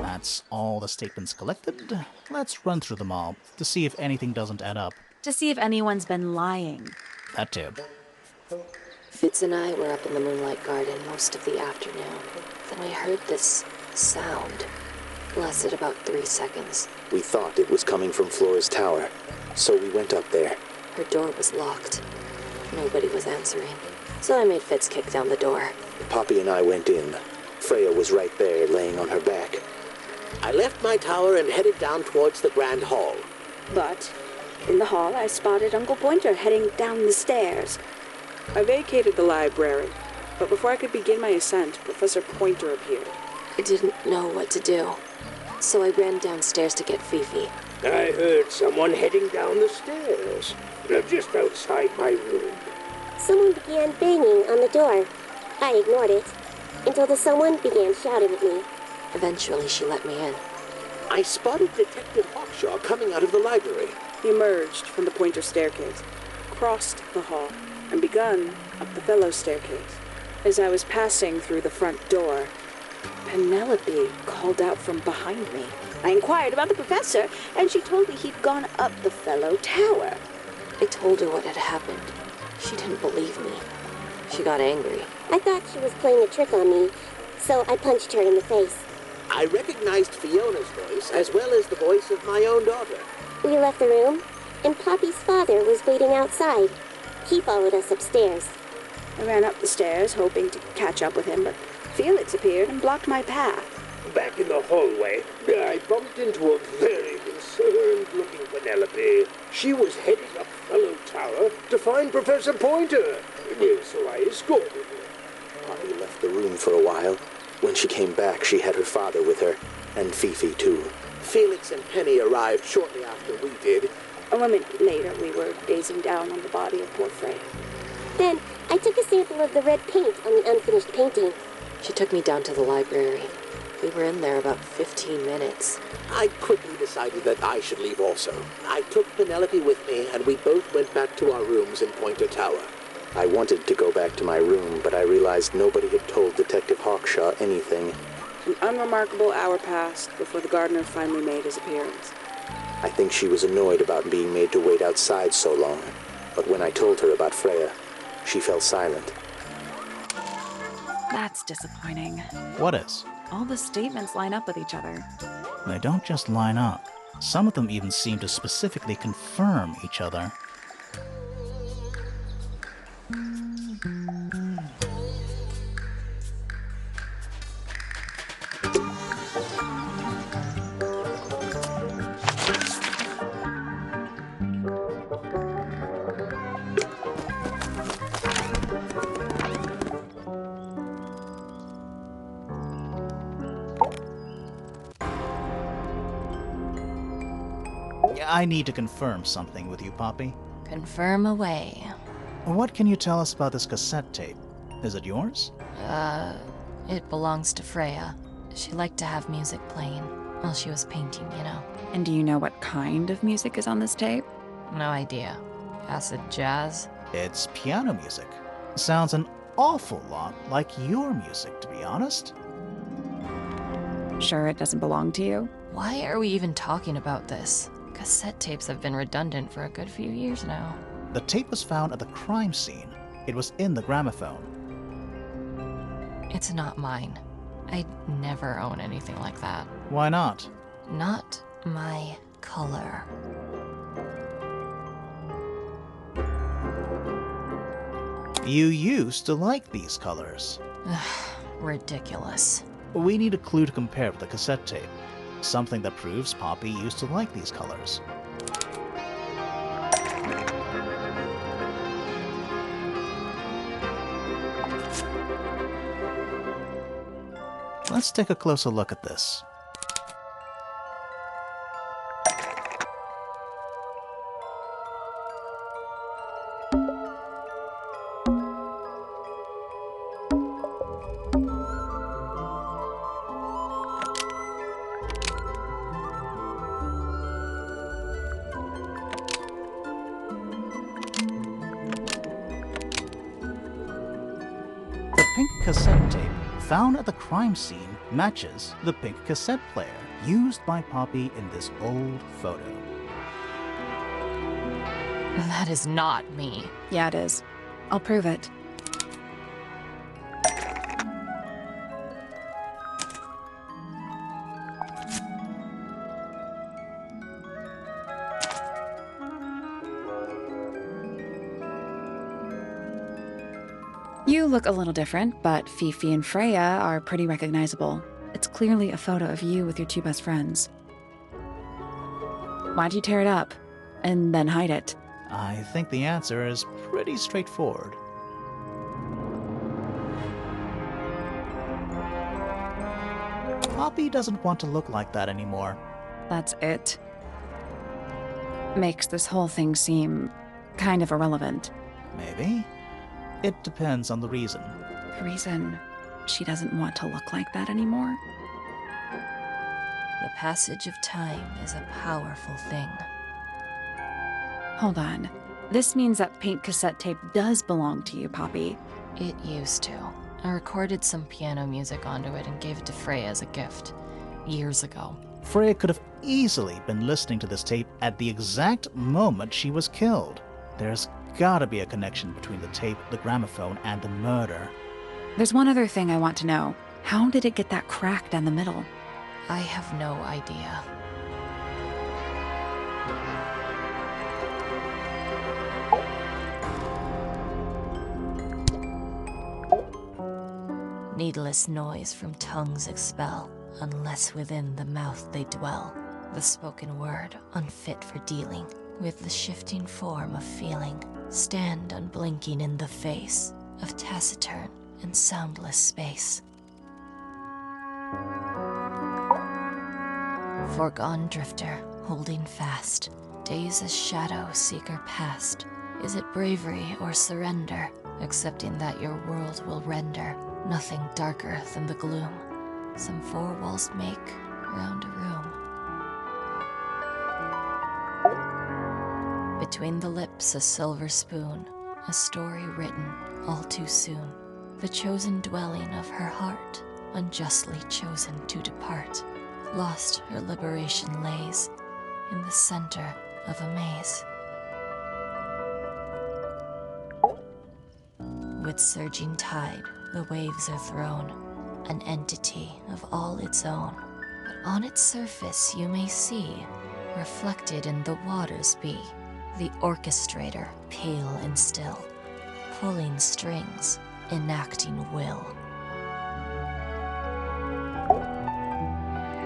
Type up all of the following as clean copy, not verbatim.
That's all the statements collected. Let's run through them all to see if anything doesn't add up. To see if anyone's been lying. That too. Fitz and I were up in the Moonlight Garden most of the afternoon. Then we heard this sound. Lasted about 3 seconds. We thought it was coming from Flora's tower, so we went up there. Her door was locked. Nobody was answering. So I made Fitz kick down the door. Poppy and I went in. Freya was right there, laying on her back. I left my tower and headed down towards the Grand Hall. But in the hall, I spotted Uncle Pointer heading down the stairs. I vacated the library, but before I could begin my ascent, Professor Pointer appeared. I didn't know what to do, so I ran downstairs to get Fifi. I heard someone heading down the stairs. They're just outside my room. Someone began banging on the door. I ignored it, until the someone began shouting at me. Eventually, she let me in. I spotted Detective Hawkshaw coming out of the library. He emerged from the Pointer staircase, crossed the hall, and begun up the Fellow staircase. As I was passing through the front door, Penelope called out from behind me. I inquired about the professor, and she told me he'd gone up the Fellow Tower. I told her what had happened. She didn't believe me. She got angry. I thought she was playing a trick on me, so I punched her in the face. I recognized Fiona's voice as well as the voice of my own daughter. We left the room, and Poppy's father was waiting outside. He followed us upstairs. I ran up the stairs, hoping to catch up with him, but Felix appeared and blocked my path. Back in the hallway, I bumped into a very concerned-looking Penelope. She was heading up Fellow Tower to find Professor Pointer, so I escorted her. Poppy left the room for a while. When she came back, she had her father with her, and Fifi too. Felix and Penny arrived shortly after we did. A moment later, we were gazing down on the body of poor Freya. Then I took a sample of the red paint on the unfinished painting. She took me down to the library. We were in there about 15 minutes. I quickly decided that I should leave also. I took Penelope with me, and we both went back to our rooms in Pointer Tower. I wanted to go back to my room, but I realized nobody had told Detective Hawkshaw anything. An unremarkable hour passed before the gardener finally made his appearance. I think she was annoyed about being made to wait outside so long, but when I told her about Freya, she fell silent. That's disappointing. What is? All the statements line up with each other. They don't just line up. Some of them even seem to specifically confirm each other. I need to confirm something with you, Poppy. Confirm away. What can you tell us about this cassette tape? Is it yours? It belongs to Freya. She liked to have music playing while she was painting, you know. And do you know what kind of music is on this tape? No idea. Acid jazz? It's piano music. Sounds an awful lot like your music, to be honest. Sure it doesn't belong to you? Why are we even talking about this? Cassette tapes have been redundant for a good few years now. The tape was found at the crime scene. It was in the gramophone. It's not mine. I'd never own anything like that. Why not? Not my color. You used to like these colors. Ridiculous. We need a clue to compare with the cassette tape. Something that proves Poppy used to like these colors. Let's take a closer look at this. cassette tape found at the crime scene matches the pink cassette player used by Poppy in this old photo. That is not me. Yeah, it is. I'll prove it. You look a little different, but Fifi and Freya are pretty recognizable. It's clearly a photo of you with your two best friends. Why'd you tear it up and then hide it? I think the answer is pretty straightforward. Poppy doesn't want to look like that anymore. That's it. Makes this whole thing seem kind of irrelevant. Maybe. It depends on the reason. The reason she doesn't want to look like that anymore? The passage of time is a powerful thing. Hold on. This means that pink cassette tape does belong to you, Poppy. It used to. I recorded some piano music onto it and gave it to Freya as a gift. Years ago. Freya could have easily been listening to this tape at the exact moment she was killed. There's gotta be a connection between the tape, the gramophone, and the murder. There's one other thing I want to know. How did it get that crack down the middle? I have no idea. Needless noise from tongues expel, unless within the mouth they dwell. The spoken word, unfit for dealing with the shifting form of feeling, stand unblinking in the face of taciturn and soundless space. Foregone drifter, holding fast, days as shadow seeker past. Is it bravery or surrender, accepting that your world will render nothing darker than the gloom some four walls make round a room? Between the lips a silver spoon, a story written all too soon. The chosen dwelling of her heart, unjustly chosen to depart. Lost her liberation lays in the center of a maze. With surging tide, the waves are thrown, an entity of all its own. But on its surface you may see, reflected in the waters be, the orchestrator, pale and still, pulling strings, enacting will.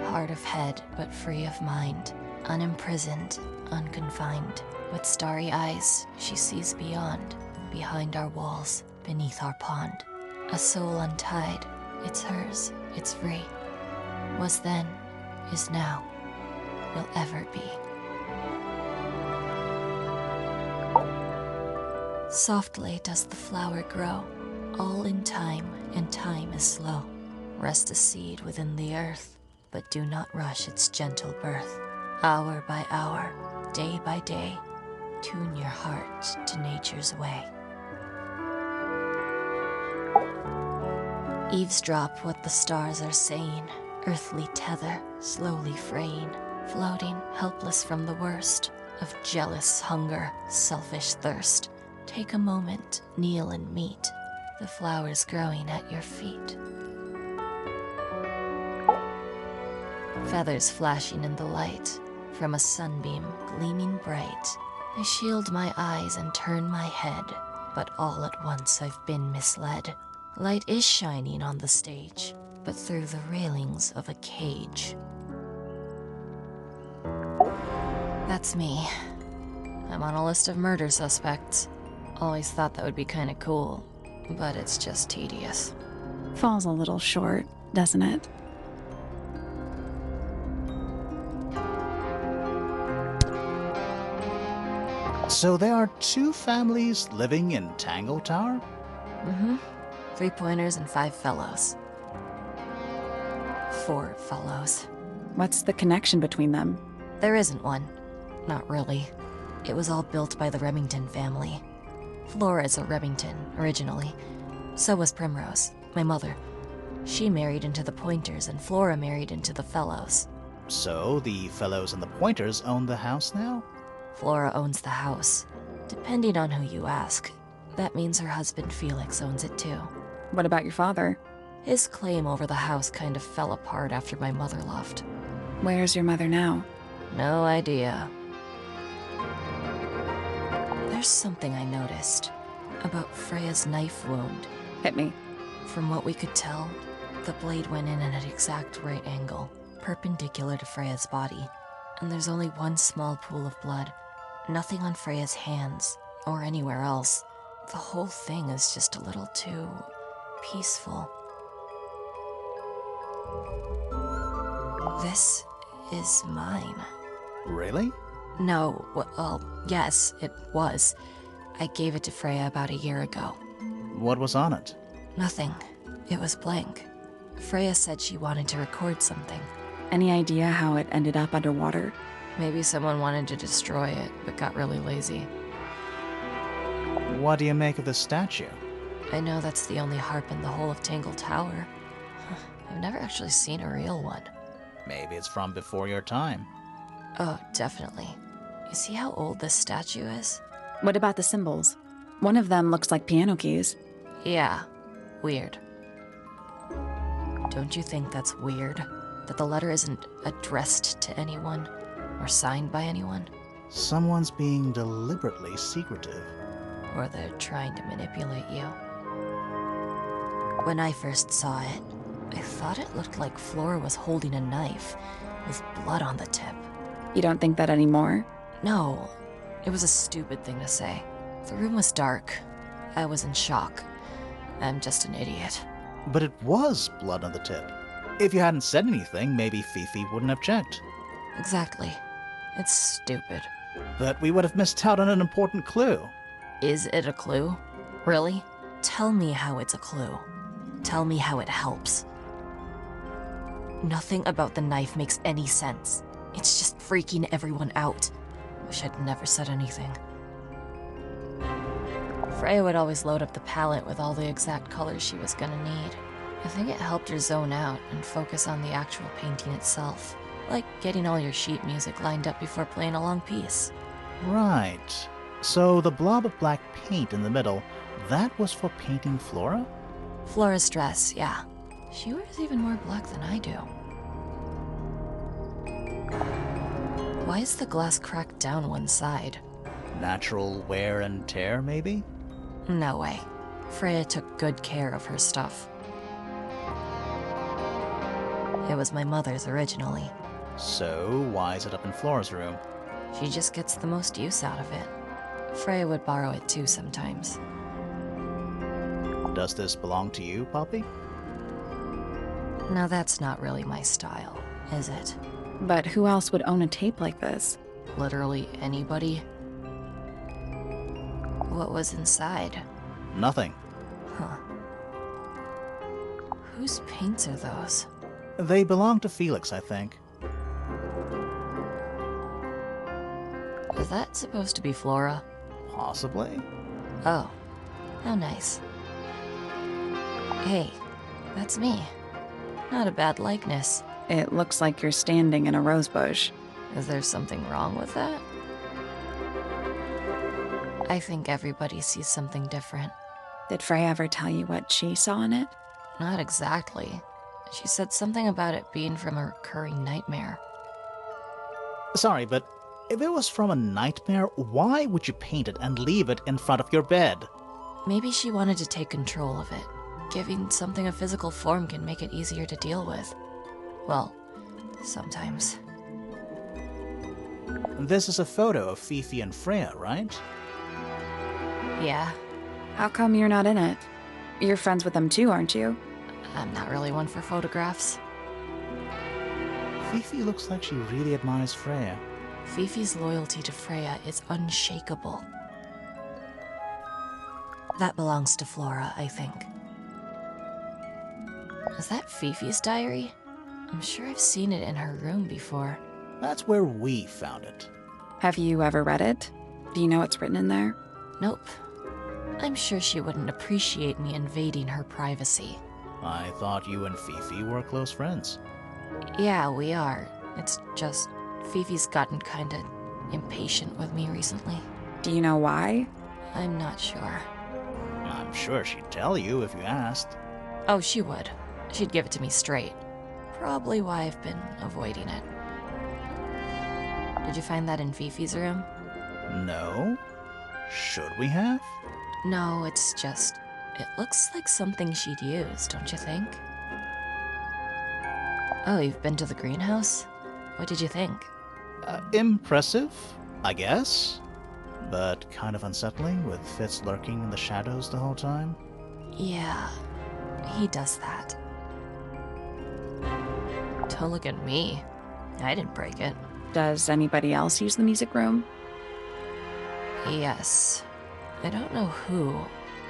Hard of head, but free of mind, unimprisoned, unconfined. With starry eyes, she sees beyond, behind our walls, beneath our pond. A soul untied, it's hers, it's free. Was then, is now, will ever be. Softly does the flower grow, all in time, and time is slow. Rest a seed within the earth, but do not rush its gentle birth. Hour by hour, day by day, tune your heart to nature's way. Eavesdrop what the stars are saying, earthly tether, slowly fraying, floating helpless from the worst of jealous hunger, selfish thirst. Take a moment, kneel and meet the flowers growing at your feet. Feathers flashing in the light from a sunbeam gleaming bright. I shield my eyes and turn my head, but all at once I've been misled. Light is shining on the stage, but through the railings of a cage. That's me. I'm on a list of murder suspects. Always thought that would be kinda cool, but it's just tedious. Falls a little short, doesn't it? So there are two families living in Tangle Tower? Mm-hmm. 3 pointers and 5 fellows. 4 fellows. What's the connection between them? There isn't one. Not really. It was all built by the Remington family. Flora's a Remington, originally. So was Primrose. My mother. She married into the Pointers, and Flora married into the Fellows. So, the Fellows and the Pointers own the house now? Flora owns the house. Depending on who you ask, that means her husband Felix owns it too. What about your father? His claim over the house kind of fell apart after my mother left. Where's your mother now? No idea. There's something I noticed about Freya's knife wound. Hit me. From what we could tell, the blade went in at an exact right angle, perpendicular to Freya's body. And there's only one small pool of blood. Nothing on Freya's hands, or anywhere else. The whole thing is just a little too peaceful. This is mine. Really? No, well, yes, it was. I gave it to Freya about a year ago. What was on it? Nothing. It was blank. Freya said she wanted to record something. Any idea how it ended up underwater? Maybe someone wanted to destroy it, but got really lazy. What do you make of the statue? I know that's the only harp in the whole of Tangle Tower. I've never actually seen a real one. Maybe it's from before your time. Oh, definitely. You see how old this statue is? What about the symbols? One of them looks like piano keys. Yeah, weird. Don't you think that's weird? That the letter isn't addressed to anyone? Or signed by anyone? Someone's being deliberately secretive. Or they're trying to manipulate you. When I first saw it, I thought it looked like Flora was holding a knife with blood on the tip. You don't think that anymore? No, it was a stupid thing to say. The room was dark. I was in shock. I'm just an idiot. But it was blood on the tip. If you hadn't said anything, maybe Fifi wouldn't have checked. Exactly. It's stupid. But we would have missed out on an important clue. Is it a clue? Really? Tell me how it's a clue. Tell me how it helps. Nothing about the knife makes any sense. It's just freaking everyone out. Wish I'd never said anything. Freya would always load up the palette with all the exact colors she was gonna need. I think it helped her zone out and focus on the actual painting itself. Like getting all your sheet music lined up before playing a long piece. Right. So the blob of black paint in the middle, that was for painting Flora? Flora's dress, yeah. She wears even more black than I do. Why is the glass cracked down one side? Natural wear and tear, maybe? No way. Freya took good care of her stuff. It was my mother's originally. So, why is it up in Flora's room? She just gets the most use out of it. Freya would borrow it too sometimes. Does this belong to you, Poppy? Now that's not really my style, is it? But who else would own a tape like this? Literally anybody? What was inside? Nothing. Huh. Whose paints are those? They belong to Felix, I think. Is that supposed to be Flora? Possibly. Oh, how nice. Hey, that's me. Not a bad likeness. It looks like you're standing in a rose bush. Is there something wrong with that? I think everybody sees something different. Did Freya ever tell you what she saw in it? Not exactly. She said something about it being from a recurring nightmare. Sorry, but if it was from a nightmare, why would you paint it and leave it in front of your bed? Maybe she wanted to take control of it. Giving something a physical form can make it easier to deal with. Well, sometimes. This is a photo of Fifi and Freya, right? Yeah, How come you're not in it? You're friends with them too, aren't you? I'm not really one for photographs. Fifi looks like she really admires Freya. Fifi's loyalty to Freya is unshakable. That belongs to Flora, I think. Is that Fifi's diary? I'm sure I've seen it in her room before. That's where we found it. Have you ever read it? Do you know what's written in there? Nope. I'm sure she wouldn't appreciate me invading her privacy. I thought you and Fifi were close friends. Yeah, we are. It's just Fifi's gotten kinda impatient with me recently. Do you know why? I'm not sure. I'm sure she'd tell you if you asked. Oh, she would. She'd give it to me straight. Probably why I've been avoiding it. Did you find that in Fifi's room? No? Should we have? No, it's just... It looks like something she'd use, don't you think? Oh, you've been to the greenhouse? What did you think? Impressive, I guess. But kind of unsettling, with Fitz lurking in the shadows the whole time. Yeah, he does that. Don't look at me. I didn't break it. Does anybody else use the music room? Yes. I don't know who,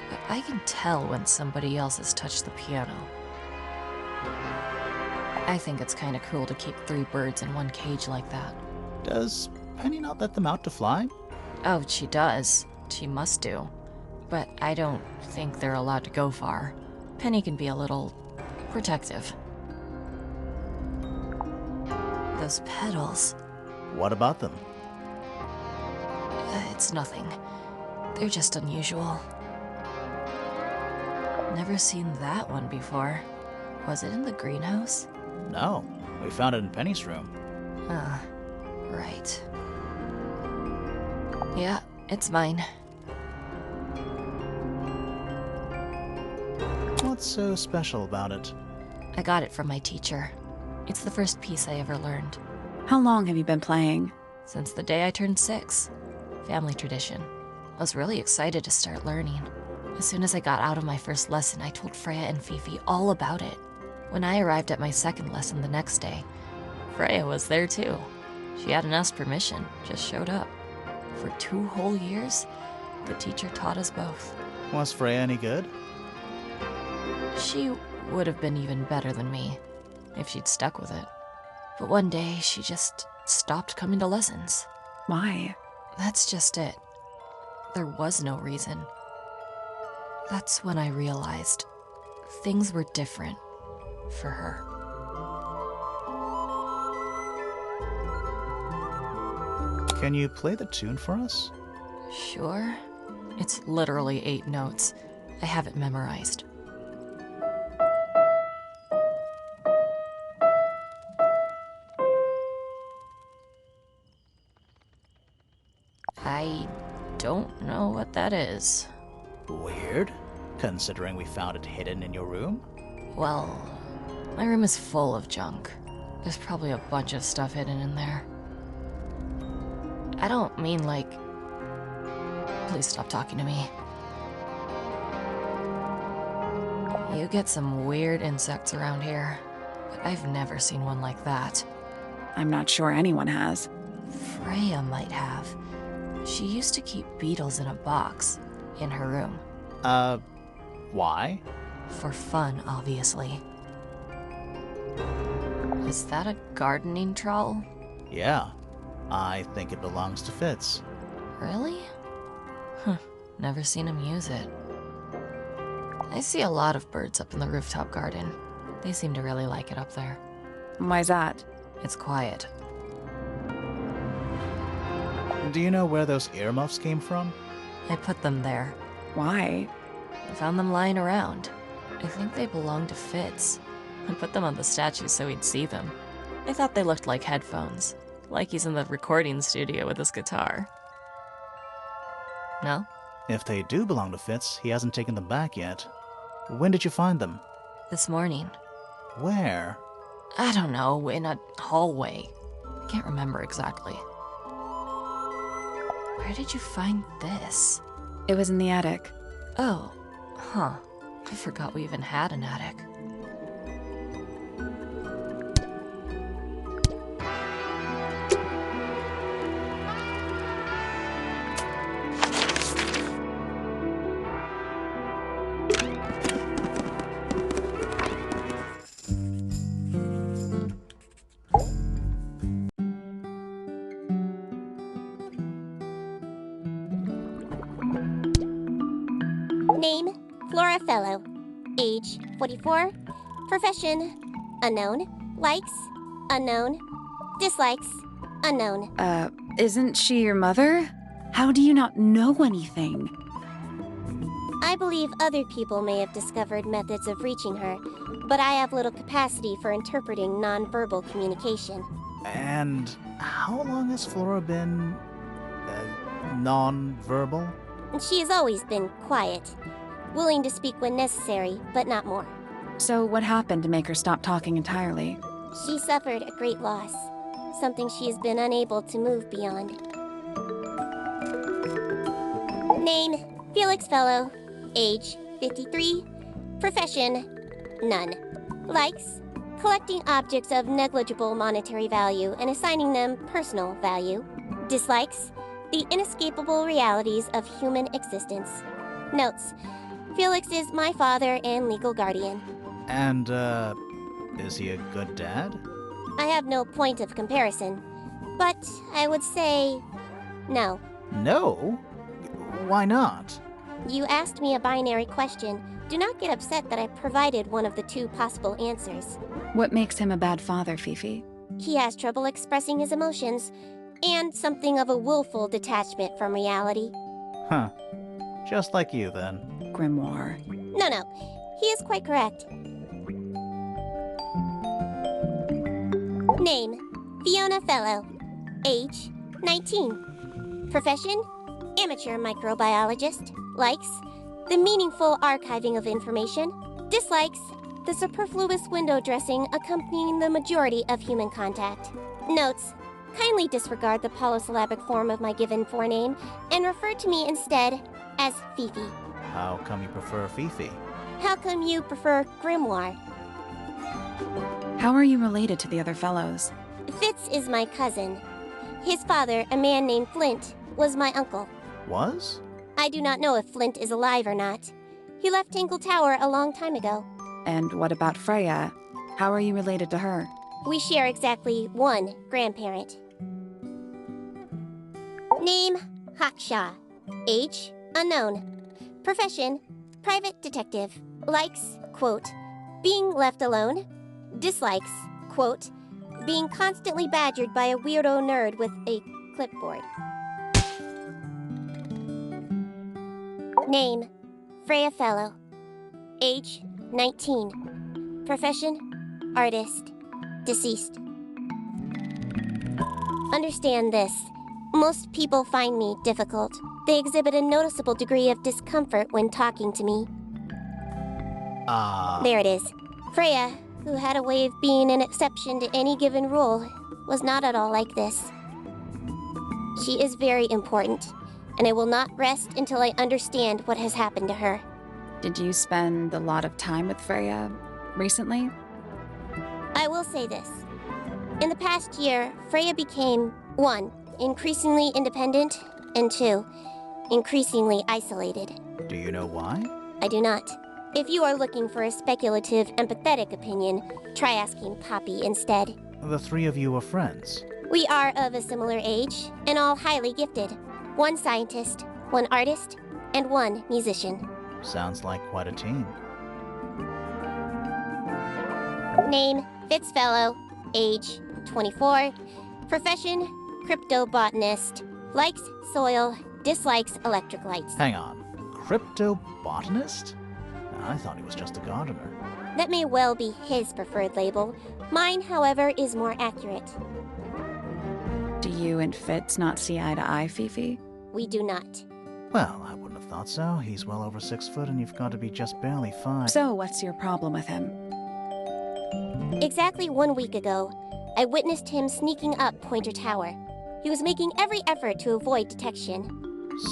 but I can tell when somebody else has touched the piano. I think it's kind of cruel to keep 3 birds in one cage like that. Does Penny not let them out to fly? Oh, she does. She must do. But I don't think they're allowed to go far. Penny can be a little protective. Those petals. What about them? It's nothing. They're just unusual. Never seen that one before. Was it in the greenhouse? No, we found it in Penny's room. Ah, right. Yeah, it's mine. What's so special about it? I got it from my teacher. It's the first piece I ever learned. How long have you been playing? Since the day I turned 6. Family tradition. I was really excited to start learning. As soon as I got out of my first lesson, I told Freya and Fifi all about it. When I arrived at my second lesson the next day, Freya was there too. She hadn't asked permission, just showed up. For 2 whole years, the teacher taught us both. Was Freya any good? She would have been even better than me, if she'd stuck with it. But one day, she just stopped coming to lessons. Why? That's just it. There was no reason. That's when I realized things were different for her. Can you play the tune for us? Sure. It's literally 8 notes. I have it memorized. I don't know what that is. Weird, considering we found it hidden in your room. Well, my room is full of junk. There's probably a bunch of stuff hidden in there. I don't mean like... Please stop talking to me. You get some weird insects around here, but I've never seen one like that. I'm not sure anyone has. Freya might have. She used to keep beetles in a box in her room. Why? For fun, obviously. Is that a gardening trowel? Yeah, I think it belongs to Fitz. Really? Huh, never seen him use it. I see a lot of birds up in the rooftop garden. They seem to really like it up there. Why's that? It's quiet. Do you know where those earmuffs came from? I put them there. Why? I found them lying around. I think they belong to Fitz. I put them on the statue so he'd see them. I thought they looked like headphones, like he's in the recording studio with his guitar. No? If they do belong to Fitz, he hasn't taken them back yet. When did you find them? This morning. Where? I don't know, in a hallway. I can't remember exactly. Where did you find this? It was in the attic. Oh, huh. I forgot we even had an attic. Name, Freya Fellow. Age, 44. Profession, unknown. Likes, unknown. Dislikes, unknown. Isn't she your mother? How do you not know anything? I believe other people may have discovered methods of reaching her, but I have little capacity for interpreting nonverbal communication. And how long has Flora been non-verbal? She has always been quiet, willing to speak when necessary, but not more. So what happened to make her stop talking entirely? She suffered a great loss, something she has been unable to move beyond. Name, Felix Fellow. Age, 53. Profession, none. Likes, collecting objects of negligible monetary value and assigning them personal value. Dislikes, the inescapable realities of human existence. Notes, Felix is my father and legal guardian. And, is he a good dad? I have no point of comparison, but I would say no. No? Why not? You asked me a binary question. Do not get upset that I provided one of the two possible answers. What makes him a bad father, Fifi? He has trouble expressing his emotions, and something of a willful detachment from reality. Huh. Just like you, then. Grimoire. No, he is quite correct. Name, Fiona Fellow. Age, 19. Profession, amateur microbiologist. Likes, the meaningful archiving of information. Dislikes, the superfluous window dressing accompanying the majority of human contact. Notes, kindly disregard the polysyllabic form of my given forename and refer to me instead as Fifi. How come you prefer Fifi? How come you prefer Grimoire? How are you related to the other fellows? Fitz is my cousin. His father, a man named Flint, was my uncle. Was? I do not know if Flint is alive or not. He left Tangle Tower a long time ago. And what about Freya? How are you related to her? We share exactly one grandparent. Name, Haksha. Age, unknown. Profession, private detective. Likes, quote, being left alone. Dislikes, quote, being constantly badgered by a weirdo nerd with a clipboard. Name, Freya Fellow. Age, 19. Profession, artist. Deceased. Understand this. Most people find me difficult. They exhibit a noticeable degree of discomfort when talking to me. There it is. Freya, who had a way of being an exception to any given rule, was not at all like this. She is very important, and I will not rest until I understand what has happened to her. Did you spend a lot of time with Freya recently? I will say this. In the past year, Freya became, 1, increasingly independent, and 2, increasingly isolated. Do you know why? I do not. If you are looking for a speculative, empathetic opinion, try asking Poppy instead. The three of you are friends. We are of a similar age, and all highly gifted. 1 scientist, 1 artist, and 1 musician. Sounds like quite a team. Name, Fitzfellow. Age, 24. Profession, cryptobotanist. Likes soil, dislikes electric lights. Hang on. Cryptobotanist? I thought he was just a gardener. That may well be his preferred label. Mine, however, is more accurate. Do you and Fitz not see eye to eye, Fifi? We do not. Well, I wouldn't have thought so. He's well over 6 foot and you've got to be just barely 5. So what's your problem with him? Exactly 1 week ago, I witnessed him sneaking up Pointer Tower. He was making every effort to avoid detection.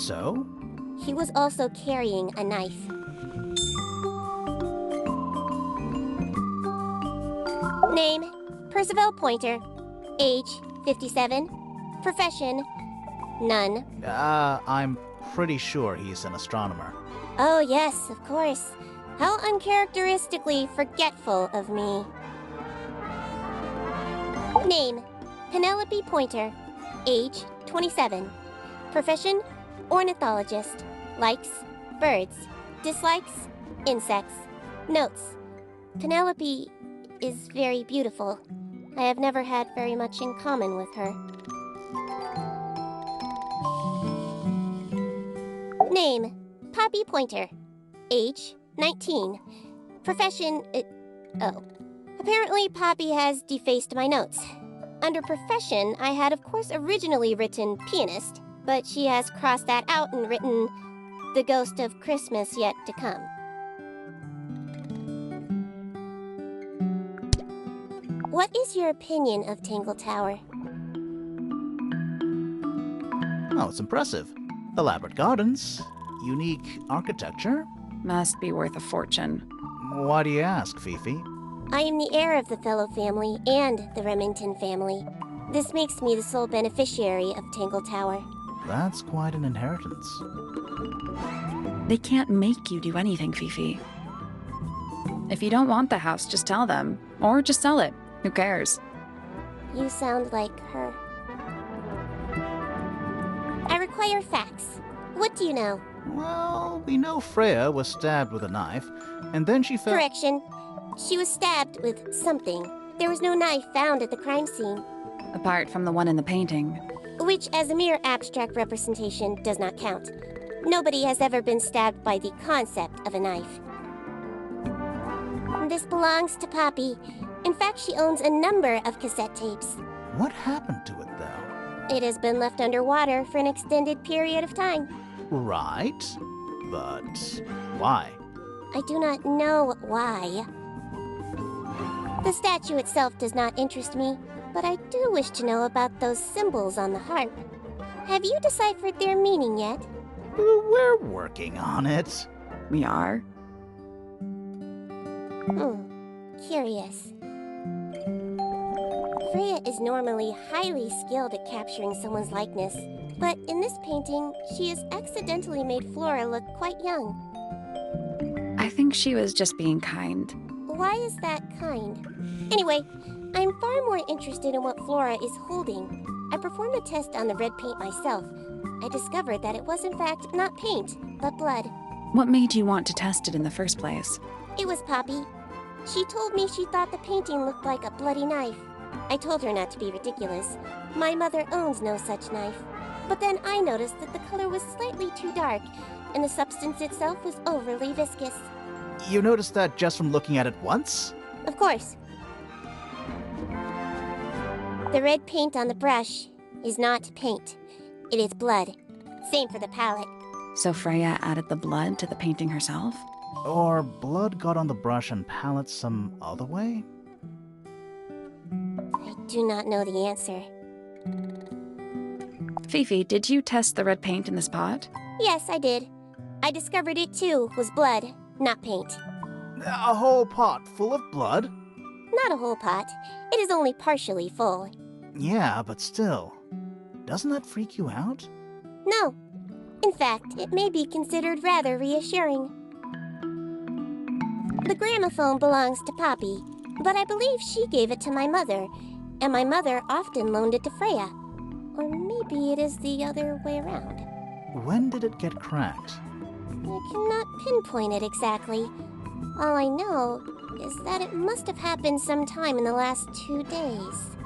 So? He was also carrying a knife. Name, Percival Pointer. Age, 57. Profession, none. I'm pretty sure he's an astronomer. Oh yes, of course. How uncharacteristically forgetful of me. Name, Penelope Pointer. Age, 27. Profession, ornithologist. Likes, birds. Dislikes, insects. Notes, Penelope is very beautiful. I have never had very much in common with her. Name, Poppy Pointer. Age, 19. Profession, Apparently Poppy has defaced my notes. Under profession, I had of course originally written pianist, but she has crossed that out and written the ghost of Christmas yet to come. What is your opinion of Tangle Tower? Oh, it's impressive. Elaborate gardens, unique architecture. Must be worth a fortune. Why do you ask, Fifi? I am the heir of the Fellow family and the Remington family. This makes me the sole beneficiary of Tangle Tower. That's quite an inheritance. They can't make you do anything, Fifi. If you don't want the house, just tell them. Or just sell it. Who cares? You sound like her. I require facts. What do you know? Well, we know Freya was stabbed with a knife, and then she fell— Correction. She was stabbed with something. There was no knife found at the crime scene. Apart from the one in the painting. Which, as a mere abstract representation, does not count. Nobody has ever been stabbed by the concept of a knife. This belongs to Poppy. In fact, she owns a number of cassette tapes. What happened to it, though? It has been left underwater for an extended period of time. Right. But why? I do not know why. The statue itself does not interest me, but I do wish to know about those symbols on the harp. Have you deciphered their meaning yet? We're working on it. We are? Curious. Freya is normally highly skilled at capturing someone's likeness, but in this painting, she has accidentally made Flora look quite young. I think she was just being kind. Why is that kind? Anyway, I'm far more interested in what Flora is holding. I performed a test on the red paint myself. I discovered that it was in fact not paint, but blood. What made you want to test it in the first place? It was Poppy. She told me she thought the painting looked like a bloody knife. I told her not to be ridiculous. My mother owns no such knife. But then I noticed that the color was slightly too dark, and the substance itself was overly viscous. You noticed that just from looking at it once? Of course. The red paint on the brush is not paint. It is blood. Same for the palette. So Freya added the blood to the painting herself? Or blood got on the brush and palette some other way? I do not know the answer. Fifi, did you test the red paint in this pot? Yes, I did. I discovered it too was blood, not paint. A whole pot full of blood? Not a whole pot. It is only partially full. Yeah, but still. Doesn't that freak you out? No. In fact, it may be considered rather reassuring. The gramophone belongs to Poppy, but I believe she gave it to my mother, and my mother often loaned it to Freya. Or maybe it is the other way around. When did it get cracked? I cannot pinpoint it exactly. All I know is that it must have happened sometime in the last 2 days.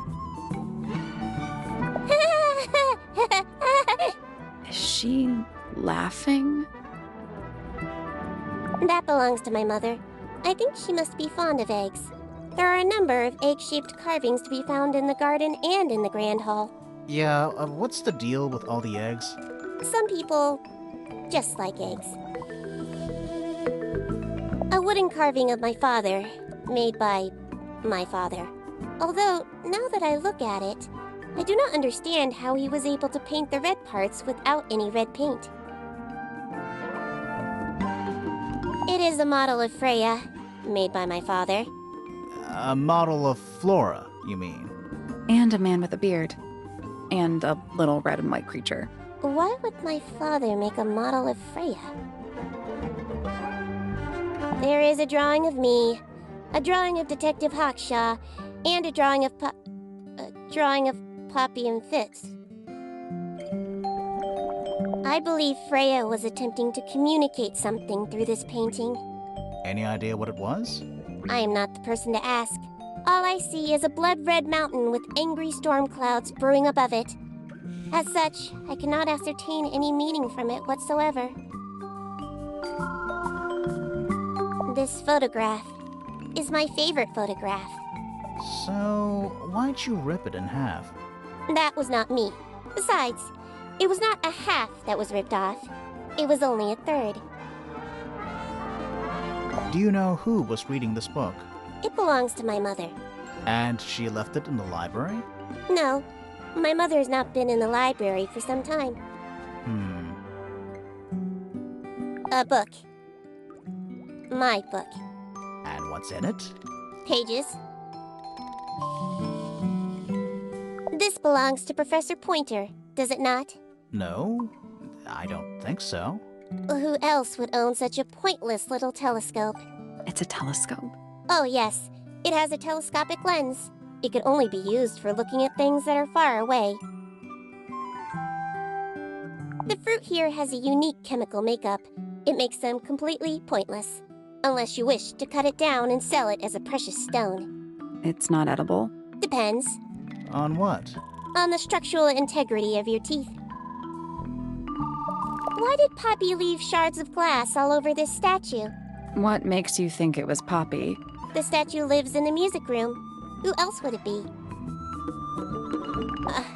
Is she laughing? That belongs to my mother. I think she must be fond of eggs. There are a number of egg-shaped carvings to be found in the garden and in the Grand Hall. Yeah, what's the deal with all the eggs? Some people just like eggs. A wooden carving of my father, made by my father. Although, now that I look at it, I do not understand how he was able to paint the red parts without any red paint. It is a model of Freya, made by my father. A model of Flora, you mean? And a man with a beard. And a little red and white creature. Why would my father make a model of Freya? There is a drawing of me, a drawing of Detective Hawkshaw, and a drawing of Poppy and Fitz. I believe Freya was attempting to communicate something through this painting. Any idea what it was? I am not the person to ask. All I see is a blood-red mountain with angry storm clouds brewing above it. As such, I cannot ascertain any meaning from it whatsoever. This photograph is my favorite photograph. So, why'd you rip it in half? That was not me. Besides, it was not a half that was ripped off. It was only a third. Do you know who was reading this book? It belongs to my mother. And she left it in the library? No, my mother has not been in the library for some time. A book. My book. And what's in it? Pages. This belongs to Professor Pointer, does it not? No, I don't think so. Who else would own such a pointless little telescope? It's a telescope. Oh, yes. It has a telescopic lens. It could only be used for looking at things that are far away. The fruit here has a unique chemical makeup. It makes them completely pointless. Unless you wish to cut it down and sell it as a precious stone. It's not edible. Depends. On what? On the structural integrity of your teeth. Why did Poppy leave shards of glass all over this statue? What makes you think it was Poppy? The statue lives in the music room. Who else would it be?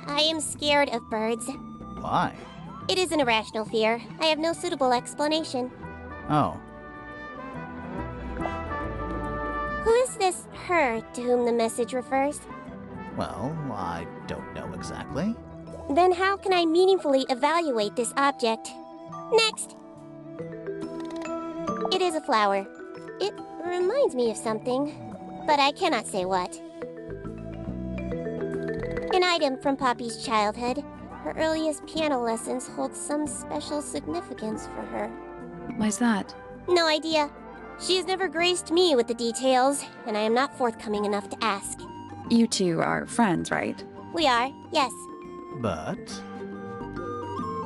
I am scared of birds. Why? It is an irrational fear. I have no suitable explanation. Oh. Who is this her to whom the message refers? Well, I don't know exactly. Then how can I meaningfully evaluate this object? Next! It is a flower. It reminds me of something, but I cannot say what. An item from Poppy's childhood. Her earliest piano lessons hold some special significance for her. Why's that? No idea. She has never graced me with the details, and I am not forthcoming enough to ask. You two are friends, right? We are, yes. But...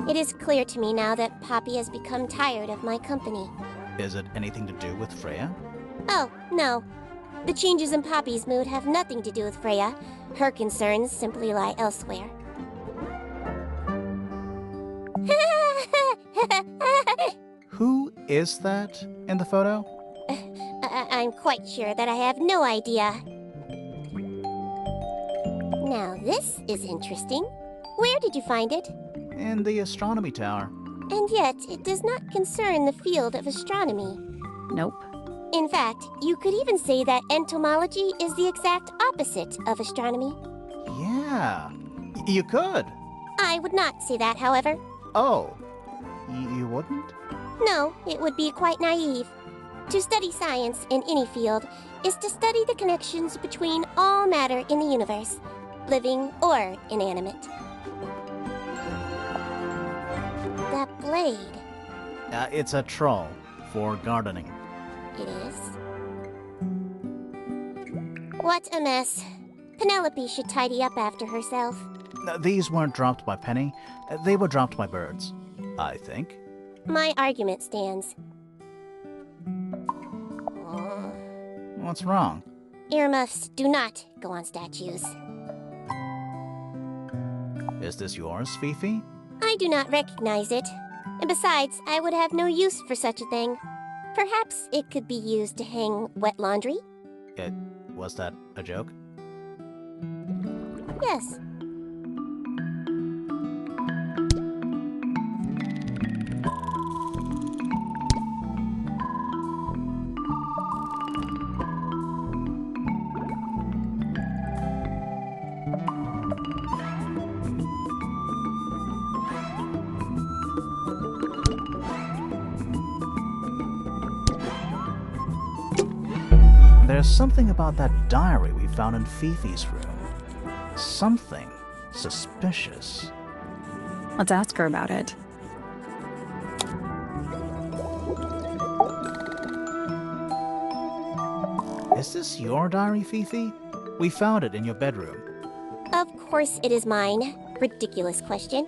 It is clear to me now that Poppy has become tired of my company. is it anything to do with Freya? Oh, no. The changes in Poppy's mood have nothing to do with Freya. Her concerns simply lie elsewhere. Who is that in the photo? I'm quite sure that I have no idea. Now this is interesting. Where did you find it? In the astronomy tower. And yet, it does not concern the field of astronomy. Nope. In fact, you could even say that entomology is the exact opposite of astronomy. Yeah, you could. I would not say that, however. Oh, you wouldn't? No, it would be quite naive. To study science in any field is to study the connections between all matter in the universe, living or inanimate. That blade. It's a troll for gardening. It is. What a mess. Penelope should tidy up after herself. These weren't dropped by Penny. They were dropped by birds, I think. My argument stands. What's wrong? Earmuffs do not go on statues. Is this yours, Fifi? I do not recognize it. And besides, I would have no use for such a thing. Perhaps it could be used to hang wet laundry? Was that a joke? Yes. There's something about that diary we found in Fifi's room. Something suspicious. Let's ask her about it. Is this your diary, Fifi? We found it in your bedroom. Of course it is mine. Ridiculous question.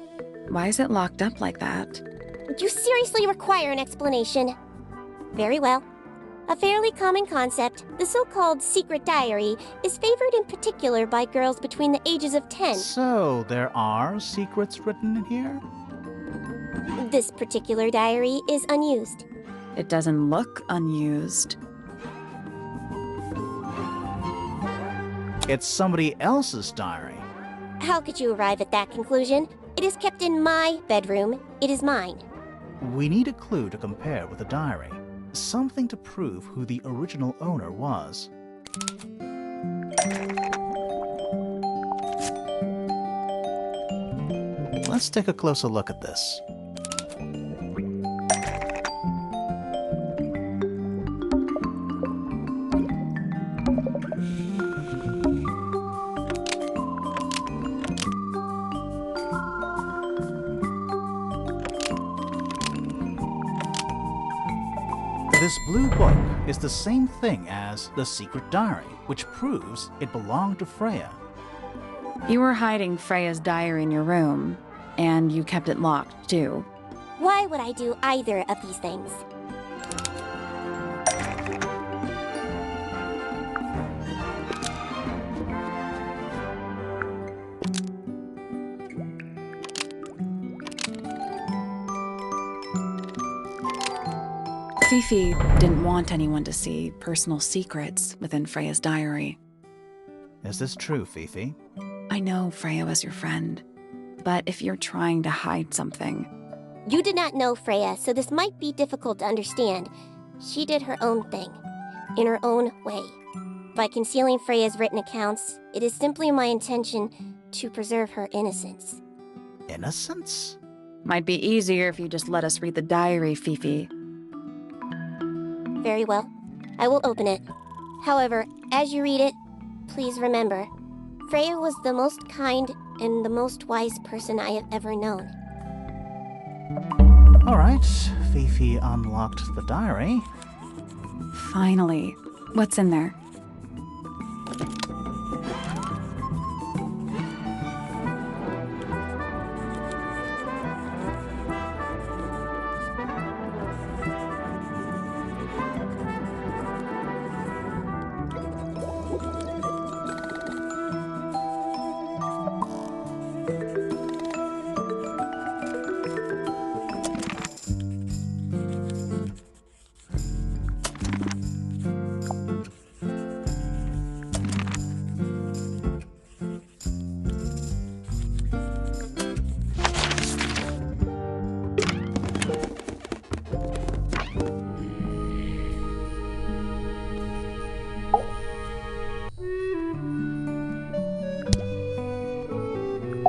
Why is it locked up like that? You seriously require an explanation. Very well. A fairly common concept, the so-called secret diary is favored in particular by girls between the ages of 10. So, there are secrets written in here? This particular diary is unused. It doesn't look unused. It's somebody else's diary. How could you arrive at that conclusion? It is kept in my bedroom. It is mine. We need a clue to compare with the diary. Something to prove who the original owner was. Let's take a closer look at this. This blue book is the same thing as the secret diary, which proves it belonged to Freya. You were hiding Freya's diary in your room, and you kept it locked, too. Why would I do either of these things? Fifi didn't want anyone to see personal secrets within Freya's diary. Is this true, Fifi? I know Freya was your friend, but if you're trying to hide something... You did not know Freya, so this might be difficult to understand. She did her own thing, in her own way. By concealing Freya's written accounts, it is simply my intention to preserve her innocence. Innocence? Might be easier if you just let us read the diary, Fifi. Very well. I will open it. However, as you read it, please remember, Freya was the most kind and the most wise person I have ever known. Alright, Fifi unlocked the diary. Finally. What's in there?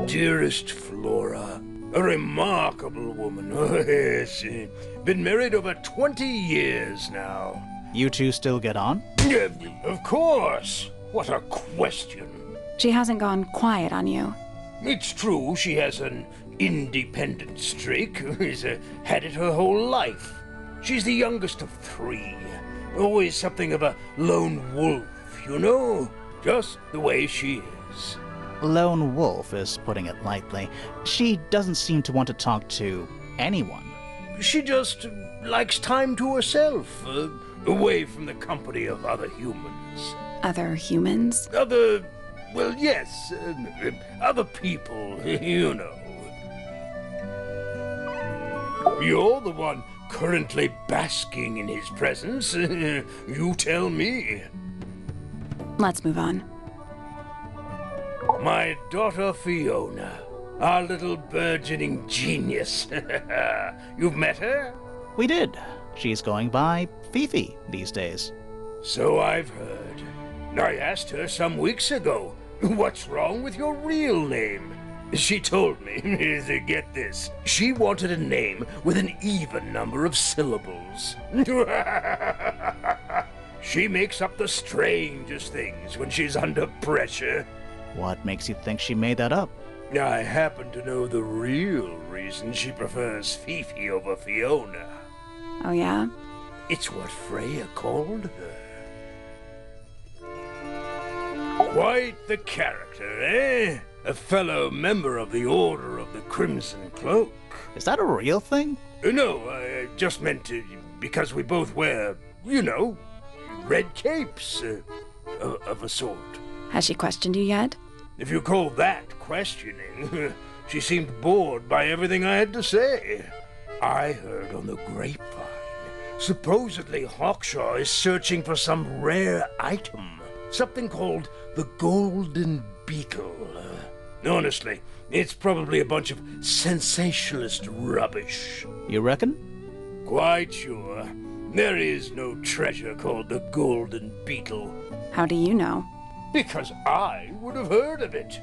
Dearest Flora, a remarkable woman. Oh, yes. Been married over 20 years now. You two still get on? Of course. What a question. She hasn't gone quiet on you. It's true she has an independent streak. She's had it her whole life. She's the youngest of 3. Always something of a lone wolf, you know? Just the way she is. Lone wolf is putting it lightly. She doesn't seem to want to talk to anyone. She just likes time to herself, away from the company of other humans. Other humans? Well, yes, other people, you know. You're the one currently basking in his presence. You tell me. Let's move on. My daughter Fiona, our little burgeoning genius. You've met her? We did. She's going by Fifi these days. So I've heard. I asked her some weeks ago, what's wrong with your real name? She told me, get this, she wanted a name with an even number of syllables. She makes up the strangest things when she's under pressure. What makes you think she made that up? I happen to know the real reason she prefers Fifi over Fiona. Oh, yeah? It's what Freya called her. Quite the character, eh? A fellow member of the Order of the Crimson Cloak. Is that a real thing? No, I just meant because we both wear, you know, red capes, of a sort. Has she questioned you yet? If you call that questioning, she seemed bored by everything I had to say. I heard on the grapevine, supposedly Hawkshaw is searching for some rare item, something called the Golden Beetle. Honestly, it's probably a bunch of sensationalist rubbish. You reckon? Quite sure. There is no treasure called the Golden Beetle. How do you know? Because I would have heard of it.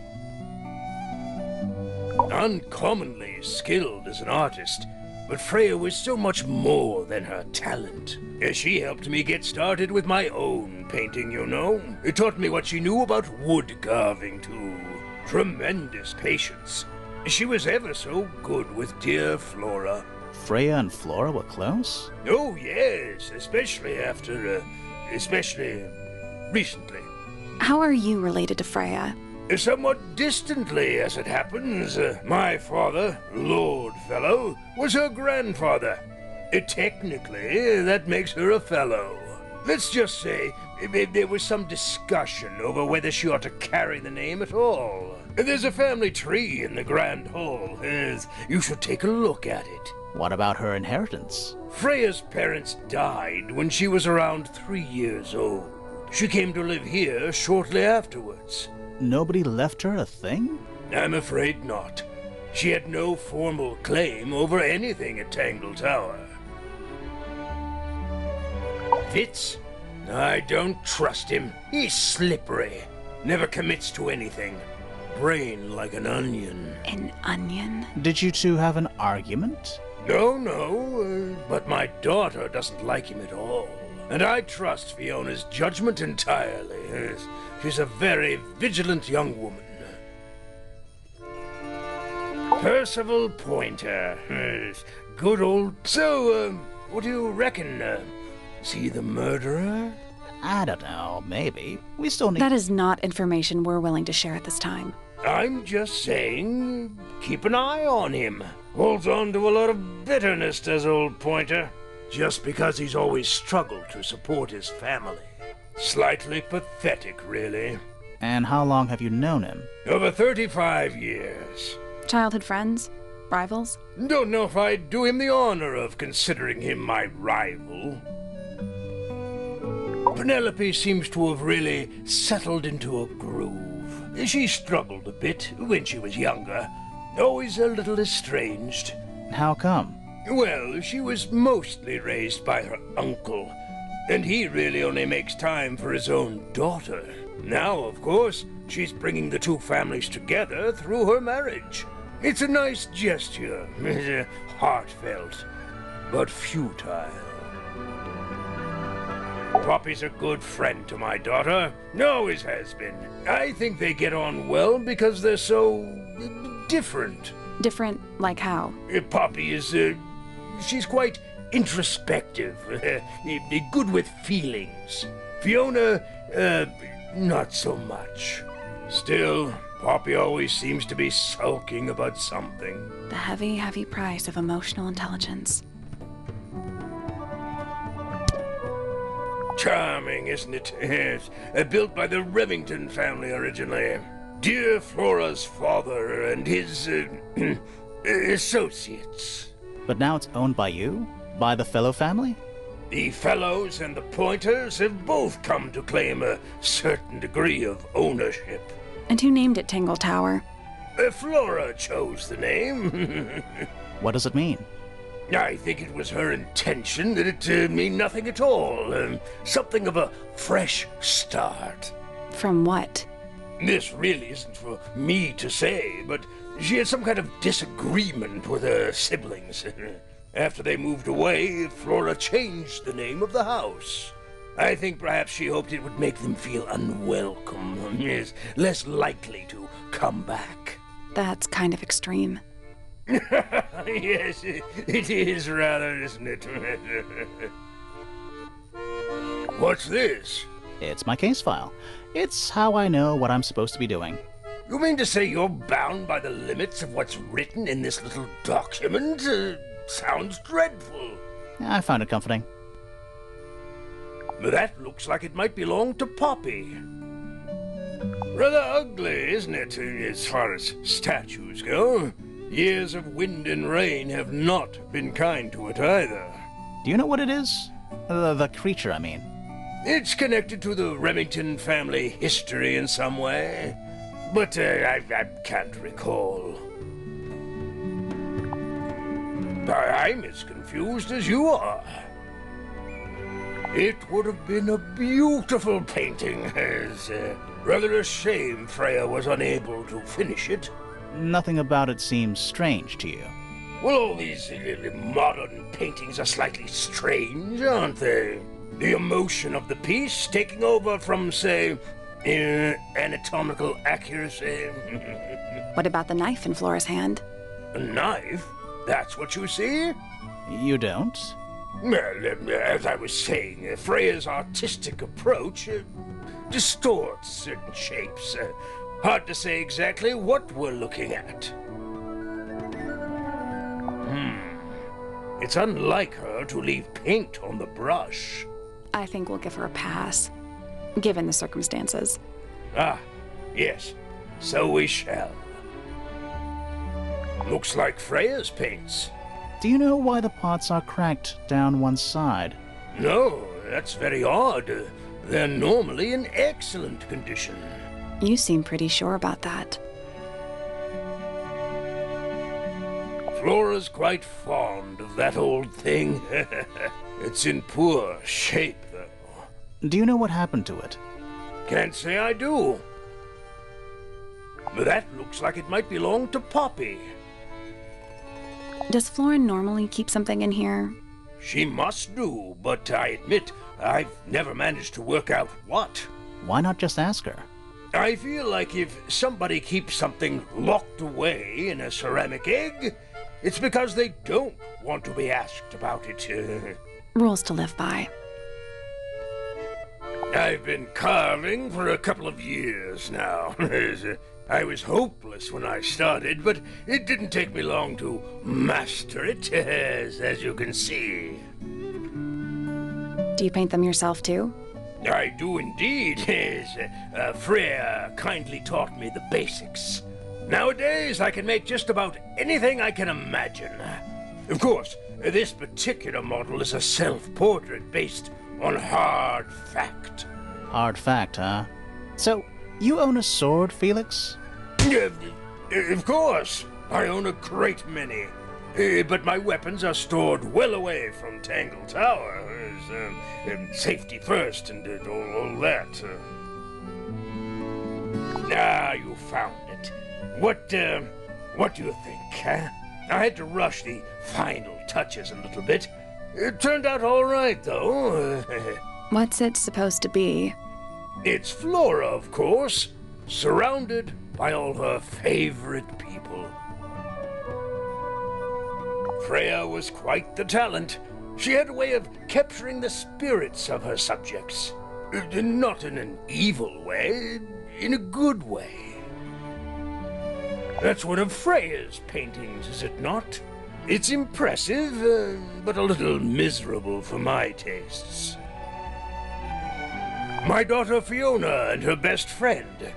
Uncommonly skilled as an artist, but Freya was so much more than her talent. She helped me get started with my own painting, you know. It taught me what she knew about wood carving, too. Tremendous patience. She was ever so good with dear Flora. Freya and Flora were close? Oh, yes, especially recently. How are you related to Freya? Somewhat distantly, as it happens. My father, Lord Fellow, was her grandfather. Technically, that makes her a Fellow. Let's just say there was some discussion over whether she ought to carry the name at all. There's a family tree in the Grand Hall. You should take a look at it. What about her inheritance? Freya's parents died when she was around 3 years old. She came to live here shortly afterwards. Nobody left her a thing? I'm afraid not. She had no formal claim over anything at Tangle Tower. Fitz? I don't trust him. He's slippery. Never commits to anything. Brain like an onion. An onion? Did you two have an argument? No, but my daughter doesn't like him at all. And I trust Fiona's judgment entirely. She's a very vigilant young woman. Percival Pointer. Good old... So, what do you reckon? Is he the murderer? I don't know, maybe. We still need... That is not information we're willing to share at this time. I'm just saying, keep an eye on him. Holds on to a lot of bitterness, does old Pointer. Just because he's always struggled to support his family. Slightly pathetic, really. And how long have you known him? Over 35 years. Childhood friends? Rivals? Don't know if I'd do him the honor of considering him my rival. Penelope seems to have really settled into a groove. She struggled a bit when she was younger. Always a little estranged. How come? Well, she was mostly raised by her uncle, and he really only makes time for his own daughter. Now, of course, she's bringing the two families together through her marriage. It's a nice gesture, heartfelt, but futile. Poppy's a good friend to my daughter, always has been. I think they get on well because they're so... different. Different like how? Poppy is, she's quite introspective, good with feelings. Fiona, not so much. Still, Poppy always seems to be sulking about something. The heavy, heavy price of emotional intelligence. Charming, isn't it? Yes. Built by the Remington family originally. Dear Flora's father and his, associates. But now it's owned by you? By the Fellow family? The Fellows and the Pointers have both come to claim a certain degree of ownership. And who named it Tangle Tower? Flora chose the name. What does it mean? I think it was her intention that it mean nothing at all. Something of a fresh start. From what? This really isn't for me to say, but she had some kind of disagreement with her siblings. After they moved away, Flora changed the name of the house. I think perhaps she hoped it would make them feel unwelcome, less likely to come back. That's kind of extreme. Yes, it is rather, isn't it? What's this? It's my case file. It's how I know what I'm supposed to be doing. You mean to say you're bound by the limits of what's written in this little document? Sounds dreadful. I found it comforting. That looks like it might belong to Poppy. Rather ugly, isn't it, as far as statues go? Years of wind and rain have not been kind to it either. Do you know what it is? The creature, I mean. It's connected to the Remington family history in some way, but I can't recall. I'm as confused as you are. It would have been a beautiful painting. It's rather a shame Freya was unable to finish it. Nothing about it seems strange to you. Well, all these modern paintings are slightly strange, aren't they? The emotion of the piece taking over from, say, anatomical accuracy. What about the knife in Flora's hand? A knife? That's what you see? You don't? Well, as I was saying, Freya's artistic approach distorts certain shapes. Hard to say exactly what we're looking at. It's unlike her to leave paint on the brush. I think we'll give her a pass, given the circumstances. Ah, yes, so we shall. Looks like Freya's paints. Do you know why the pots are cracked down one side? No, that's very odd. They're normally in excellent condition. You seem pretty sure about that. Flora's quite fond of that old thing. It's in poor shape, though. Do you know what happened to it? Can't say I do. But that looks like it might belong to Poppy. Does Flora normally keep something in here? She must do, but I admit I've never managed to work out what. Why not just ask her? I feel like if somebody keeps something locked away in a ceramic egg, it's because they don't want to be asked about it. Rules to live by. I've been carving for a couple of years now. I was hopeless when I started, but it didn't take me long to master it, as you can see. Do you paint them yourself, too? I do indeed. Freya kindly taught me the basics. Nowadays, I can make just about anything I can imagine. Of course, this particular model is a self-portrait based on hard fact. Hard fact, huh? So, you own a sword, Felix? Of course. I own a great many. But my weapons are stored well away from Tangle Tower. Safety first and all that. Ah, you found it. What do you think, huh? I had to rush the final touches a little bit. It turned out all right, though. What's it supposed to be? It's Flora, of course, surrounded by all her favorite people. Freya was quite the talent. She had a way of capturing the spirits of her subjects. Not in an evil way, in a good way. That's one of Freya's paintings, is it not? It's impressive, but a little miserable for my tastes. My daughter Fiona and her best friend,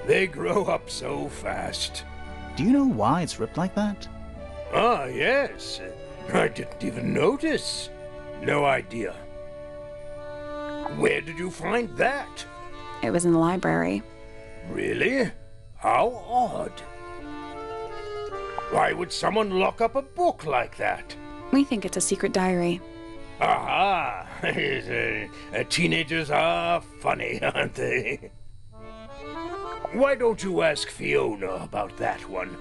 they grow up so fast. Do you know why it's ripped like that? Ah, yes. I didn't even notice. No idea. Where did you find that? It was in the library. Really? How odd. Why would someone lock up a book like that? We think it's a secret diary. Aha! Teenagers are funny, aren't they? Why don't you ask Fiona about that one?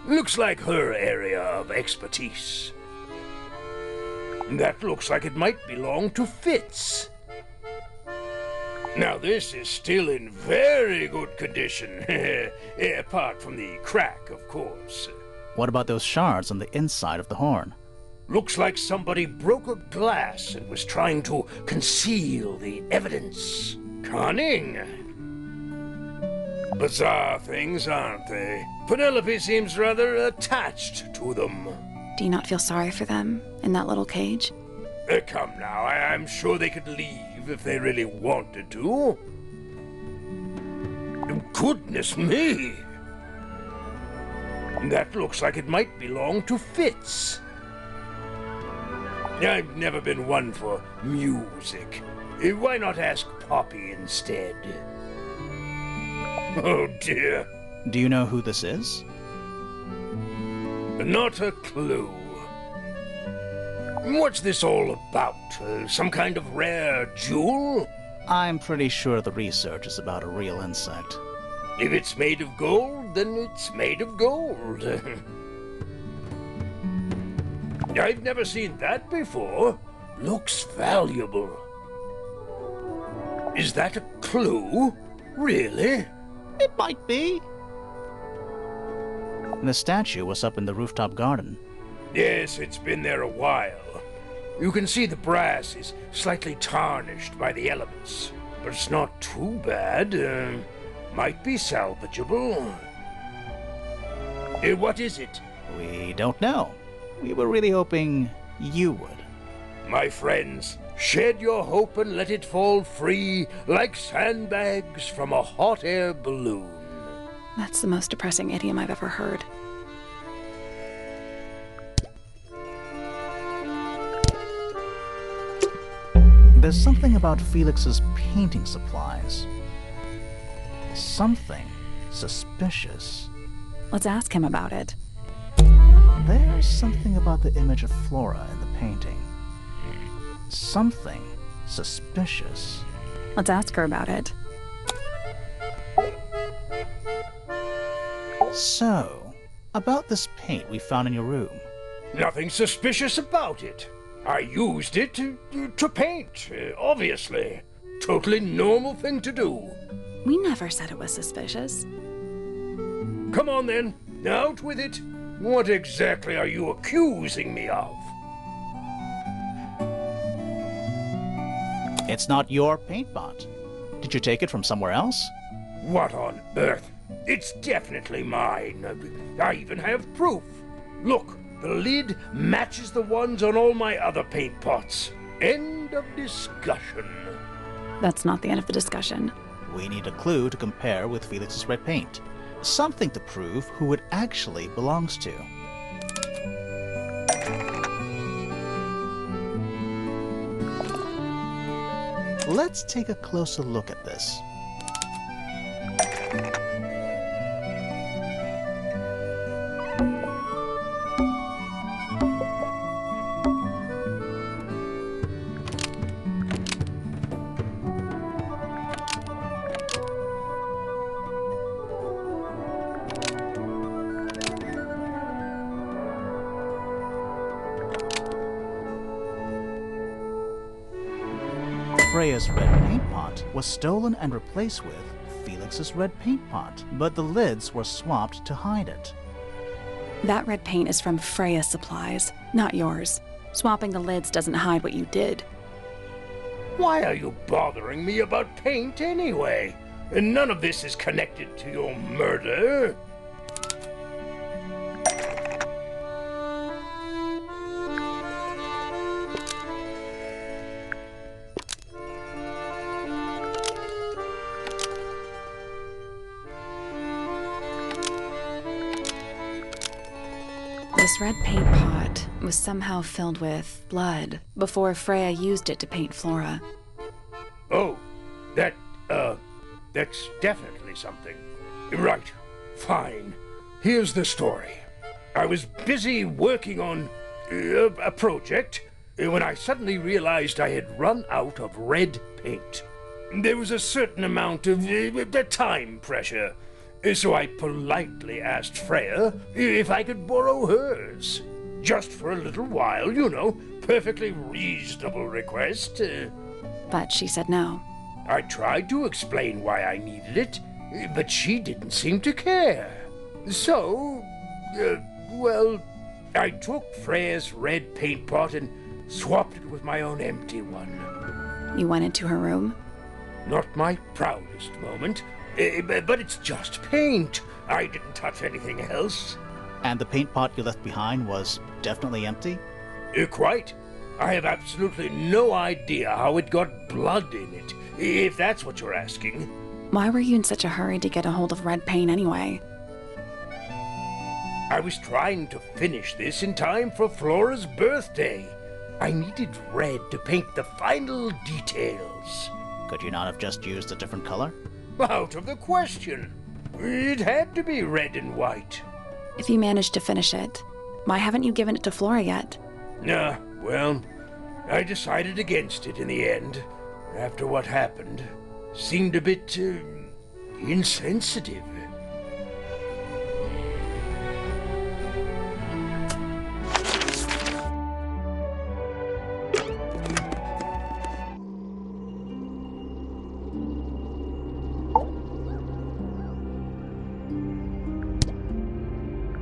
Looks like her area of expertise. That looks like it might belong to Fitz. Now this is still in very good condition. Apart from the crack, of course. What about those shards on the inside of the horn? Looks like somebody broke a glass and was trying to conceal the evidence. Cunning. Bizarre things, aren't they? Penelope seems rather attached to them. Do you not feel sorry for them in that little cage? Come now, I'm sure they could leave if they really wanted to. Goodness me! That looks like it might belong to Fitz. I've never been one for music. Why not ask Poppy instead? Oh dear. Do you know who this is? Not a clue. What's this all about? Some kind of rare jewel? I'm pretty sure the research is about a real insect. If it's made of gold, then it's made of gold. I've never seen that before. Looks valuable. Is that a clue? Really? It might be. The statue was up in the rooftop garden. Yes, it's been there a while. You can see the brass is slightly tarnished by the elements, but it's not too bad. Might be salvageable. What is it? We don't know. We were really hoping you would. My friends, shed your hope and let it fall free like sandbags from a hot air balloon. That's the most depressing idiom I've ever heard. There's something about Felix's painting supplies. Something suspicious. Let's ask him about it. There's something about the image of Flora in the painting. Something suspicious. Let's ask her about it. So, about this paint we found in your room. Nothing suspicious about it. I used it to paint, obviously. Totally normal thing to do. We never said it was suspicious. Come on then, out with it. What exactly are you accusing me of? It's not your paint pot. Did you take it from somewhere else? What on earth? It's definitely mine. I even have proof. Look, the lid matches the ones on all my other paint pots. End of discussion. That's not the end of the discussion. We need a clue to compare with Felix's red paint. Something to prove who it actually belongs to. Let's take a closer look at this. Freya's red paint pot was stolen and replaced with Felix's red paint pot, but the lids were swapped to hide it. That red paint is from Freya's supplies, not yours. Swapping the lids doesn't hide what you did. Why are you bothering me about paint anyway? And none of this is connected to your murder. This red paint pot was somehow filled with blood before Freya used it to paint Flora. Oh, that's definitely something. Right, fine. Here's the story. I was busy working on a project when I suddenly realized I had run out of red paint. There was a certain amount of time pressure. So I politely asked Freya if I could borrow hers. Just for a little while, you know. Perfectly reasonable request. But she said no. I tried to explain why I needed it, but she didn't seem to care. So, well, I took Freya's red paint pot and swapped it with my own empty one. You went into her room? Not my proudest moment. But it's just paint. I didn't touch anything else. And the paint pot you left behind was definitely empty? Quite. I have absolutely no idea how it got blood in it, if that's what you're asking. Why were you in such a hurry to get a hold of red paint anyway? I was trying to finish this in time for Flora's birthday. I needed red to paint the final details. Could you not have just used a different color? Out of the question. It had to be red and white. If you managed to finish it, why haven't you given it to Flora yet? Well, I decided against it in the end. After what happened, seemed a bit, insensitive.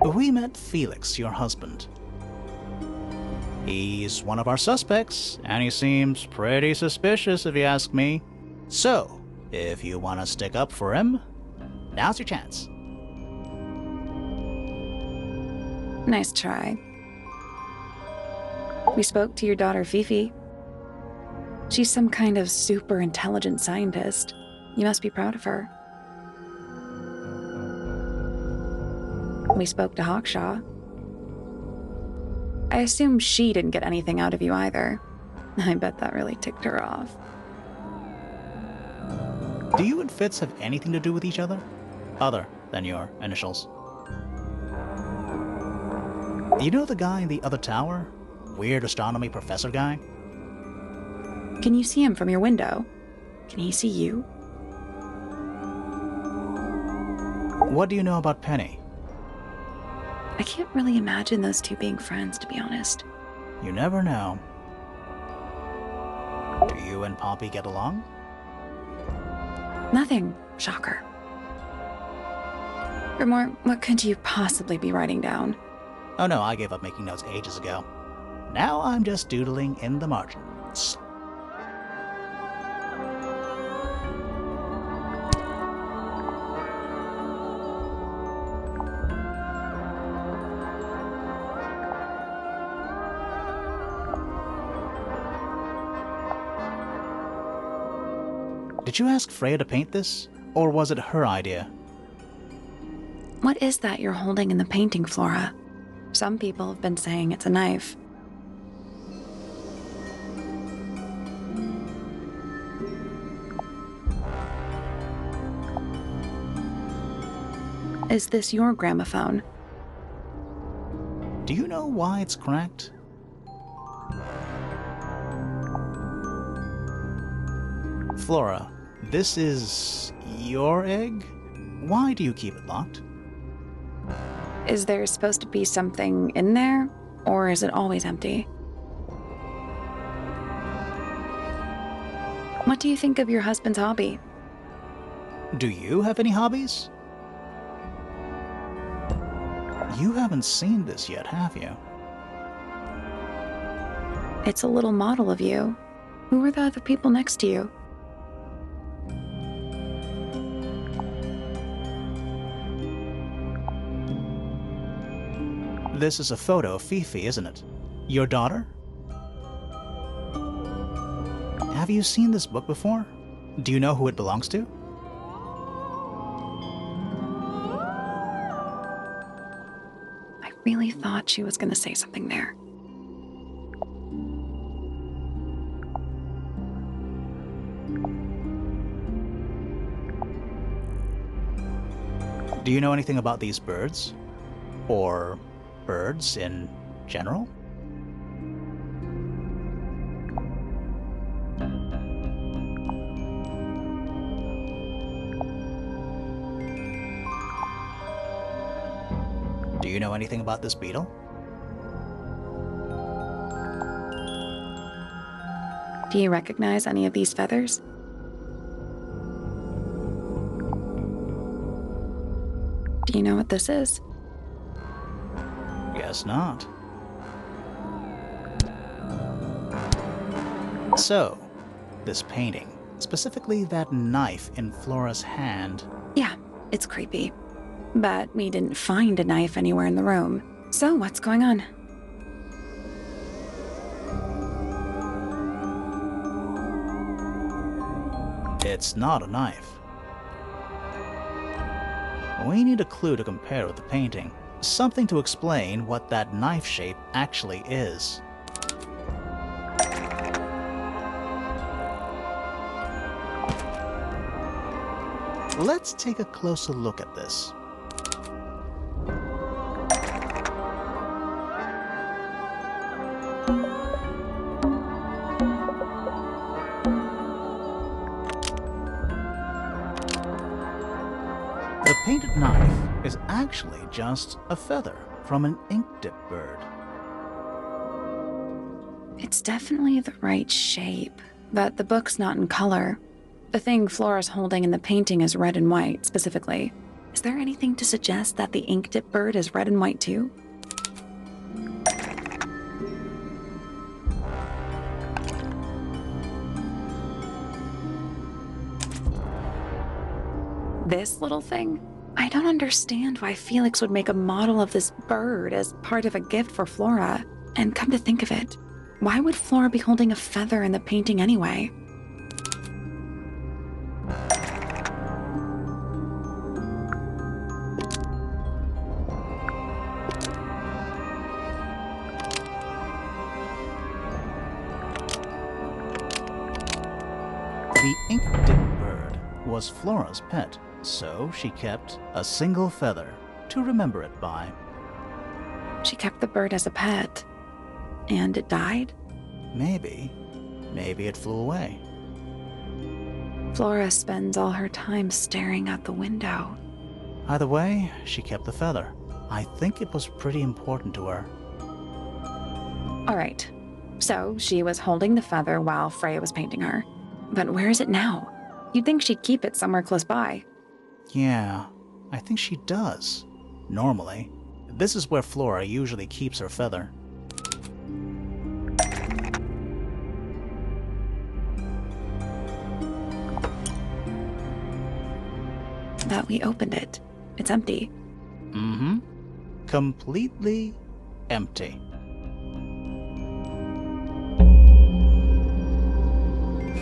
We met Felix, your husband. He's one of our suspects, and he seems pretty suspicious if you ask me. So, if you want to stick up for him, now's your chance. Nice try. We spoke to your daughter Fifi. She's some kind of super intelligent scientist. You must be proud of her. We spoke to Hawkshaw. I assume she didn't get anything out of you either. I bet that really ticked her off. Do you and Fitz have anything to do with each other? Other than your initials? You know the guy in the other tower? Weird astronomy professor guy? Can you see him from your window? Can he see you? What do you know about Penny? I can't really imagine those two being friends, to be honest. You never know. Do you and Poppy get along? Nothing. Shocker. Grimore, what could you possibly be writing down? Oh no, I gave up making notes ages ago. Now I'm just doodling in the margins. Did you ask Freya to paint this? Or was it her idea? What is that you're holding in the painting, Flora? Some people have been saying it's a knife. Is this your gramophone? Do you know why it's cracked? Flora, this is your egg? Why do you keep it locked? Is there supposed to be something in there, or is it always empty? What do you think of your husband's hobby? Do you have any hobbies? You haven't seen this yet, have you? It's a little model of you. Who were the other people next to you? This is a photo of Fifi, isn't it? Your daughter? Have you seen this book before? Do you know who it belongs to? I really thought she was going to say something there. Do you know anything about these birds? Or birds in general? Do you know anything about this beetle? Do you recognize any of these feathers? Do you know what this is? Guess not. So, this painting, specifically that knife in Flora's hand. Yeah, it's creepy. But we didn't find a knife anywhere in the room. So what's going on? It's not a knife. We need a clue to compare with the painting. Something to explain what that knife shape actually is. Let's take a closer look at this. The painted knife is actually just a feather from an ink dip bird. It's definitely the right shape, but the book's not in color. The thing Flora's holding in the painting is red and white, specifically. Is there anything to suggest that the ink dip bird is red and white too? This little thing? I don't understand why Felix would make a model of this bird as part of a gift for Flora. And come to think of it, why would Flora be holding a feather in the painting anyway? The ink dip bird was Flora's pet, so she kept a single feather to remember it by. She kept the bird as a pet. And it died? Maybe it flew away. Flora spends all her time staring out the window. Either way, she kept the feather. I think it was pretty important to her. All right, so she was holding the feather while Freya was painting her. But where is it now? You'd think she'd keep it somewhere close by. Yeah, I think she does. Normally. This is where Flora usually keeps her feather. But we opened it. It's empty. Mm-hmm. Completely empty.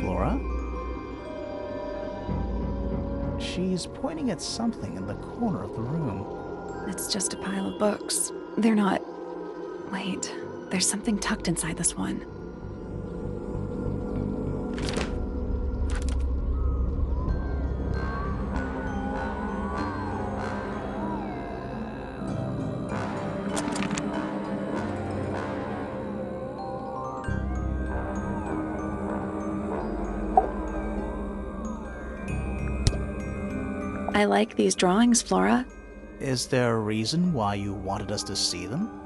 Flora? She's pointing at something in the corner of the room. It's just a pile of books. They're not... Wait, there's something tucked inside this one. I like these drawings, Flora. Is there a reason why you wanted us to see them?